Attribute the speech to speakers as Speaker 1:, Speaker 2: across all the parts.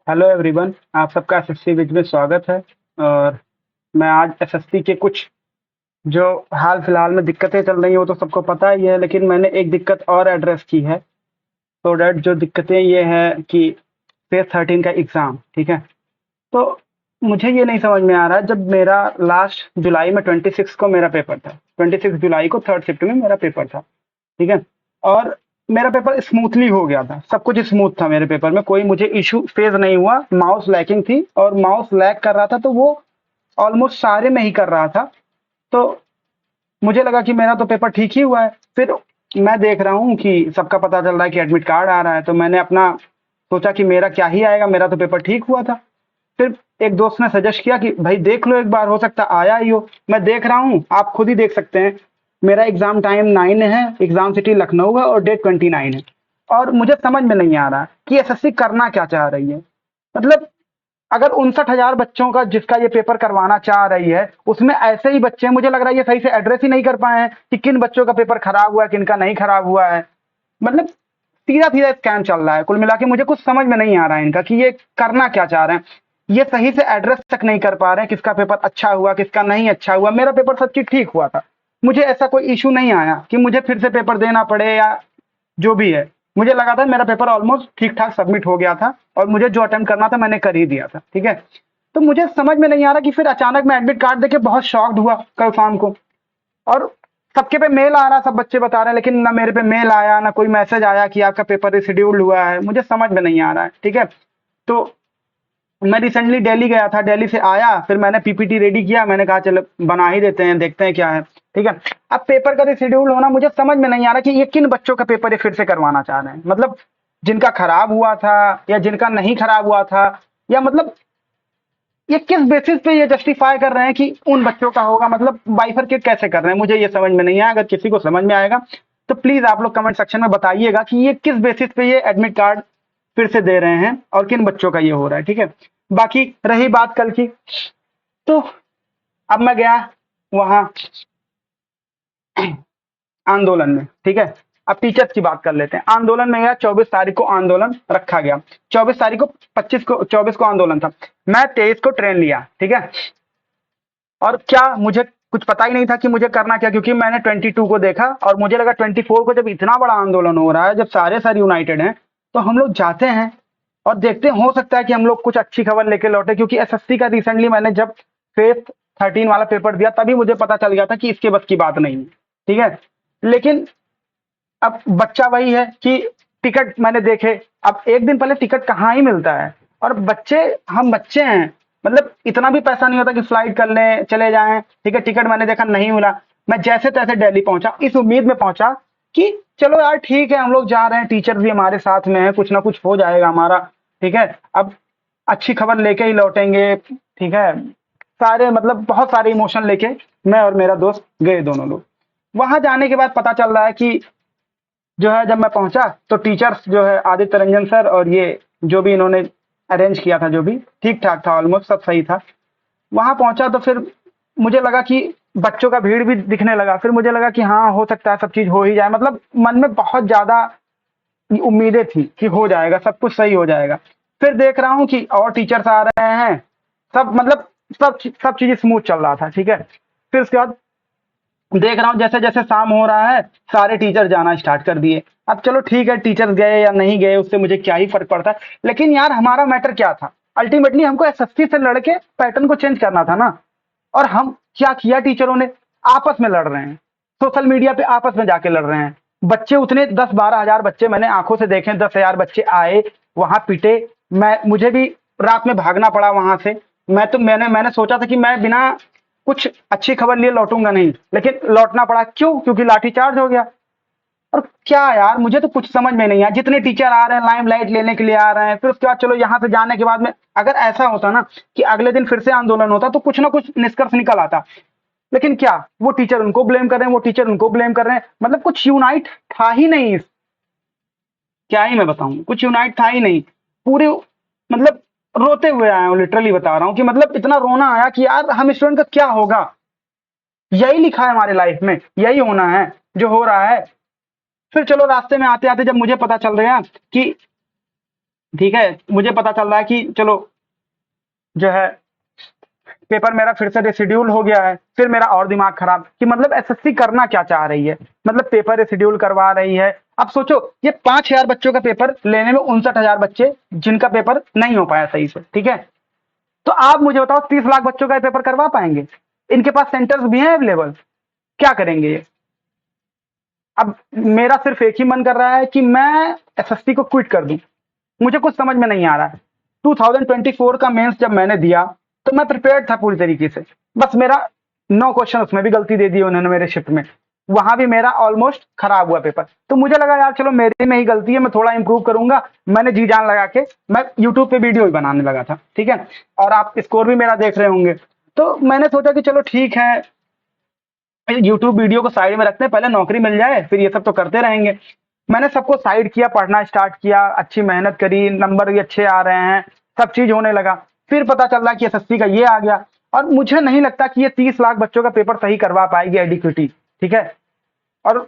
Speaker 1: Hello everyone, आप सबका SSC Vij में स्वागत है। और मैं आज एसएससी के कुछ जो हाल फिलहाल में दिक्कतें चल रही हैं वो तो सबको पता ही है, लेकिन मैंने एक दिक्कत और एड्रेस की है। तो डैट जो दिक्कतें ये हैं कि फेज 13 का एग्ज़ाम, ठीक है। तो मुझे ये नहीं समझ में आ रहा है, जब मेरा लास्ट जुलाई में 26 को मेरा पेपर था, 26 जुलाई को थर्ड शिफ्ट में मेरा पेपर था, ठीक है। और मेरा पेपर स्मूथली हो गया था, सब कुछ स्मूथ था मेरे पेपर में, कोई मुझे इशू फेस नहीं हुआ। माउस लैकिंग थी और माउस लैग कर रहा था, तो वो ऑलमोस्ट सारे में ही कर रहा था। तो मुझे लगा कि मेरा तो पेपर ठीक ही हुआ है। फिर मैं देख रहा हूँ कि सबका पता चल रहा है कि एडमिट कार्ड आ रहा है, तो मैंने अपना सोचा कि मेरा क्या ही आएगा, मेरा तो पेपर ठीक हुआ था। फिर एक दोस्त ने सजेस्ट किया कि भाई देख लो एक बार, हो सकता आया ही हो। मैं देख रहा हूँ, आप खुद ही देख सकते हैं। मेरा एग्जाम टाइम 9 है, एग्जाम सिटी लखनऊ है और डेट 29 है। और मुझे समझ में नहीं आ रहा कि एसएससी करना क्या चाह रही है। मतलब अगर 59,000 बच्चों का जिसका ये पेपर करवाना चाह रही है, उसमें ऐसे ही बच्चे हैं, मुझे लग रहा है ये सही से एड्रेस ही नहीं कर पाए हैं कि किन बच्चों का पेपर खराब हुआ है, किन का नहीं खराब हुआ है। मतलब सीधा सीधा स्कैम चल रहा है। कुल मिला के मुझे कुछ समझ में नहीं आ रहा है इनका कि ये करना क्या चाह रहे हैं। ये सही से एड्रेस तक नहीं कर पा रहे हैं, किसका पेपर अच्छा हुआ किसका नहीं अच्छा हुआ। मेरा पेपर सच्ची ठीक हुआ था, मुझे ऐसा कोई इशू नहीं आया कि मुझे फिर से पेपर देना पड़े या जो भी है। मुझे लगा था मेरा पेपर ऑलमोस्ट ठीक ठाक सबमिट हो गया था और मुझे जो अटेम्प्ट करना था मैंने कर ही दिया था, ठीक है। तो मुझे समझ में नहीं आ रहा कि फिर अचानक मैं एडमिट कार्ड देके बहुत शॉक्ड हुआ कल शाम को। और सबके पे मेल आ रहा, सब बच्चे बता रहे हैं, लेकिन ना मेरे पे मेल आया ना कोई मैसेज आया कि आपका पेपर रिशेड्यूल्ड हुआ है। मुझे समझ में नहीं आ रहा है, ठीक है। तो मैं रिसेंटली दिल्ली गया था, दिल्ली से आया, फिर मैंने पीपीटी रेडी किया, मैंने कहा चलो बना ही देते हैं, देखते हैं क्या है, ठीक है। अब पेपर का रिशेड्यूल होना, मुझे समझ में नहीं आ रहा कि ये किन बच्चों का पेपर ये फिर से करवाना चाह रहे हैं। मतलब जिनका खराब हुआ था या जिनका नहीं खराब हुआ था, या मतलब ये किस बेसिस पे ये जस्टिफाई कर रहे हैं कि उन बच्चों का होगा। मतलब बाइफरकेट कैसे कर रहे हैं, मुझे ये समझ में नहीं आया। अगर किसी को समझ में आएगा तो प्लीज आप लोग कमेंट सेक्शन में बताइएगा कि ये किस बेसिस पे ये एडमिट कार्ड फिर से दे रहे हैं और किन बच्चों का ये हो रहा है, ठीक है। बाकी रही बात कल की, तो अब मैं गया वहां आंदोलन में, ठीक है। अब टीचर्स की बात कर लेते हैं। आंदोलन में गया, 24 तारीख को आंदोलन रखा गया। 24 तारीख को, 25 को, 24 को आंदोलन था। मैं 23 को ट्रेन लिया, ठीक है। और क्या मुझे कुछ पता ही नहीं था कि मुझे करना क्या, क्योंकि मैंने 22 को देखा और मुझे लगा 24 को जब इतना बड़ा आंदोलन हो रहा है, जब सारे सर यूनाइटेड हैं, तो हम लोग जाते हैं और देखते हैं, हो सकता है कि हम लोग कुछ अच्छी खबर लेके लौटे। क्योंकि एसएससी का रिसेंटली मैंने जब फेज 13 वाला पेपर दिया, तभी मुझे पता चल गया था कि इसके बस की बात नहीं है, ठीक है। लेकिन अब बच्चा वही है कि टिकट मैंने देखे, अब एक दिन पहले टिकट कहाँ ही मिलता है। और बच्चे, हम बच्चे हैं, मतलब इतना भी पैसा नहीं होता कि फ्लाइट कर लें चले जाएं, ठीक है। टिकट मैंने देखा नहीं मिला, मैं जैसे तैसे दिल्ली पहुंचा, इस उम्मीद में पहुंचा कि चलो यार ठीक है, हम लोग जा रहे हैं, टीचर भी हमारे साथ में है, कुछ ना कुछ हो जाएगा हमारा, ठीक है। अब अच्छी खबर लेके ही लौटेंगे, ठीक है। सारे मतलब बहुत सारे इमोशन लेके मैं और मेरा दोस्त गए, दोनों लोग। वहां जाने के बाद पता चल रहा है कि जो है, जब मैं पहुंचा तो टीचर्स जो है आदित्य रंजन सर और ये जो भी इन्होंने अरेंज किया था, जो भी ठीक ठाक था, ऑलमोस्ट सब सही था। वहां पहुंचा तो फिर मुझे लगा कि बच्चों का भीड़ भी दिखने लगा। फिर मुझे लगा कि हाँ, हो सकता है सब चीज हो ही जाए। मतलब मन में बहुत ज्यादा उम्मीदें थी कि हो जाएगा, सब कुछ सही हो जाएगा। फिर देख रहा हूँ कि और टीचर्स आ रहे हैं, सब मतलब सब चीजें स्मूथ चल रहा था, ठीक है। फिर उसके बाद देख रहा हूँ जैसे जैसे शाम हो रहा है, सारे टीचर जाना स्टार्ट कर दिए। अब चलो ठीक है, टीचर्स गए या नहीं गए उससे मुझे क्या ही फर्क पड़ता है। लेकिन यार हमारा मैटर क्या था, अल्टीमेटली हमको एसएससी से लड़के पैटर्न को चेंज करना था ना। और हम क्या किया, टीचरों ने आपस में लड़ रहे हैं, सोशल मीडिया पे आपस में जाके लड़ रहे हैं। बच्चे उतने 10-12 हजार बच्चे मैंने आंखों से देखे, 10,000 बच्चे आए वहां पिटे। मैं मुझे भी रात में भागना पड़ा वहां से। मैं तो मैंने सोचा था कि मैं बिना कुछ अच्छी खबर लिए लौटूंगा नहीं, लेकिन लौटना पड़ा। क्यों? क्योंकि लाठीचार्ज हो गया। और क्या यार, मुझे तो कुछ समझ में नहीं आया। जितने टीचर आ रहे हैं लाइमलाइट लेने के लिए आ रहे हैं, फिर उसके बाद चलो यहाँ से जाने के बाद में अगर ऐसा होता ना कि अगले दिन फिर से आंदोलन होता, तो कुछ ना कुछ निष्कर्ष निकल आता। लेकिन क्या, वो टीचर उनको ब्लेम कर रहे हैं, वो टीचर उनको ब्लेम कर रहे हैं। मतलब कुछ यूनाइट था ही नहीं। क्या ही मैं बताऊं, कुछ यूनाइट था ही नहीं। पूरे मतलब रोते हुए आया हूँ, लिटरली बता रहा हूँ कि मतलब इतना रोना आया कि यार हम स्टूडेंट का क्या होगा। यही लिखा है हमारे लाइफ में, यही होना है जो हो रहा है। फिर चलो रास्ते में आते आते जब मुझे पता चल रहा है कि ठीक है, मुझे पता चल रहा है कि चलो जो है पेपर मेरा फिर से रिशेड्यूल हो गया है, फिर मेरा और दिमाग खराब कि मतलब एसएससी करना क्या चाह रही है, मतलब पेपर रिशेड्यूल करवा रही है। अब सोचो ये 5,000 बच्चों का पेपर लेने में 59,000 बच्चे जिनका पेपर नहीं हो पाया सही से, ठीक है। तो आप मुझे बताओ 30 लाख बच्चों का ये पेपर करवा पाएंगे? इनके पास सेंटर्स भी हैं अवेलेबल, क्या करेंगे ये? अब मेरा सिर्फ एक ही मन कर रहा है कि मैं एसएससी को क्विट कर दूं। मुझे कुछ समझ में नहीं आ रहा है। 2024 का मेंस जब मैंने दिया तो मैं प्रिपेयर्ड था पूरी तरीके से। बस मेरा 9 क्वेश्चन उसमें भी गलती दे दी उन्होंने मेरे शिफ्ट में। वहां भी मेरा ऑलमोस्ट खराब हुआ पेपर। तो मुझे लगा यार चलो मेरे में ही गलती है, मैं थोड़ा इंप्रूव करूंगा। मैंने जी जान लगा के मैं यूट्यूब पे वीडियो भी बनाने लगा था, ठीक है। और आप स्कोर भी मेरा देख रहे होंगे। तो मैंने सोचा कि चलो ठीक है, यूट्यूब वीडियो को साइड में रखते हैं, पहले नौकरी मिल जाए फिर ये सब तो करते रहेंगे। मैंने सबको साइड किया, पढ़ना स्टार्ट किया, अच्छी मेहनत करी, नंबर भी अच्छे आ रहे हैं, सब चीज होने लगा। फिर पता चल रहा कि एसएससी का ये आ गया। और मुझे नहीं लगता कि ये 30 लाख बच्चों का पेपर सही करवा पाएगी एडिक्विटी, ठीक है। और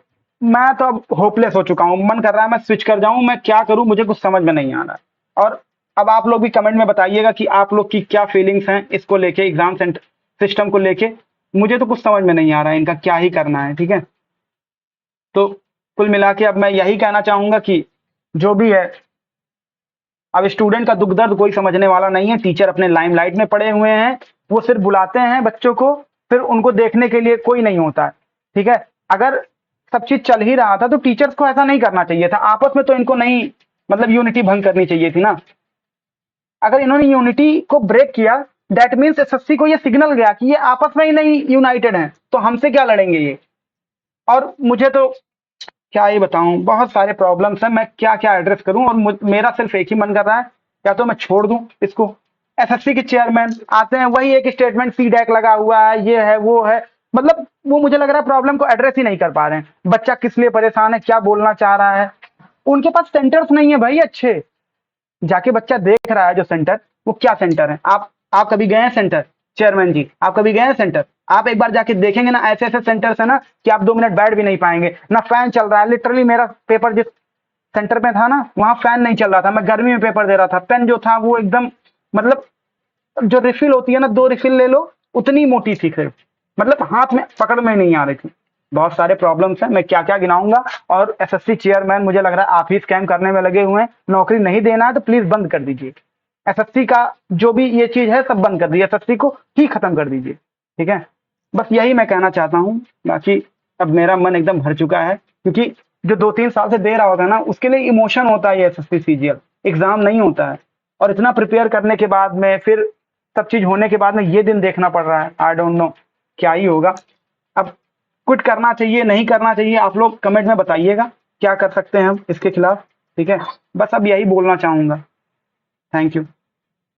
Speaker 1: मैं तो अब होपलेस हो चुका हूँ, मन कर रहा है मैं स्विच कर जाऊं। मैं क्या करूं मुझे कुछ समझ में नहीं आ रहा। और अब आप लोग भी कमेंट में बताइएगा कि आप लोग की क्या फीलिंग्स हैं इसको लेके, एग्जाम सेंटर सिस्टम को लेके। मुझे तो कुछ समझ में नहीं आ रहा है इनका क्या ही करना है, ठीक है। तो कुल मिला के अब मैं यही कहना चाहूंगा कि जो भी है, अब स्टूडेंट का दुख दर्द कोई समझने वाला नहीं है। टीचर अपने लाइमलाइट में पड़े हुए हैं, वो सिर्फ बुलाते हैं बच्चों को, फिर उनको देखने के लिए कोई नहीं होता है, ठीक है। अगर सब चीज चल ही रहा था तो टीचर्स को ऐसा नहीं करना चाहिए था। आपस में तो इनको नहीं, मतलब यूनिटी भंग करनी चाहिए थी ना। अगर इन्होंने यूनिटी को ब्रेक किया, दैट मीन्स एसएससी को ये सिग्नल गया कि ये आपस में ही नहीं यूनाइटेड हैं, तो हमसे क्या लड़ेंगे ये। और मुझे तो क्या ही बताऊं, बहुत सारे प्रॉब्लम्स हैं, मैं क्या क्या एड्रेस करूं। और मेरा सिर्फ एक ही मन कर रहा है, या तो मैं छोड़ दूं इसको। एसएससी के चेयरमैन आते हैं, वही एक स्टेटमेंट सीडैक लगा हुआ है, ये है वो है, मतलब वो मुझे लग रहा है प्रॉब्लम को एड्रेस ही नहीं कर पा रहे हैं। बच्चा किस लिए परेशान है, क्या बोलना चाह रहा है, उनके पास सेंटर्स नहीं है भाई अच्छे। जाके बच्चा देख रहा है जो सेंटर, वो क्या सेंटर है। आप कभी गए हैं सेंटर? चेयरमैन जी आप कभी गए हैं सेंटर? आप एक बार जाके देखेंगे ना, ऐसे ऐसे सेंटर्स है ना कि आप 2 मिनट बैठ भी नहीं पाएंगे, ना फैन चल रहा है। लिटरली मेरा पेपर जिस सेंटर में था ना, वहां फैन नहीं चल रहा था, मैं गर्मी में पेपर दे रहा था। पेन जो था वो एकदम, मतलब जो रिफिल होती है ना, 2 रिफिल ले लो उतनी मोटी थी सिर्फ, मतलब हाथ में पकड़ में नहीं आ रही थी। बहुत सारे प्रॉब्लम्स हैं, मैं क्या क्या गिनाऊंगा। और एसएससी चेयरमैन मुझे लग रहा है आप ही स्कैम करने में लगे हुए हैं। नौकरी नहीं देना है तो प्लीज बंद कर दीजिए। एसएससी का जो भी ये चीज है सब बंद कर दीजिए, एसएससी को ही खत्म कर दीजिए, ठीक है। बस यही मैं कहना चाहता हूँ। बाकी अब मेरा मन एकदम भर चुका है, क्योंकि जो 2-3 साल से दे रहा होता है ना, उसके लिए इमोशन होता है। ये एसएससी सीजीएल एग्जाम नहीं होता है। और इतना प्रिपेयर करने के बाद में, फिर सब चीज होने के बाद में ये दिन देखना पड़ रहा है। आई डोंट नो क्या ही होगा। अब क्विट करना चाहिए नहीं करना चाहिए, आप लोग कमेंट में बताइएगा क्या कर सकते हैं हम इसके खिलाफ, ठीक है। बस अब यही बोलना चाहूंगा। Thank you.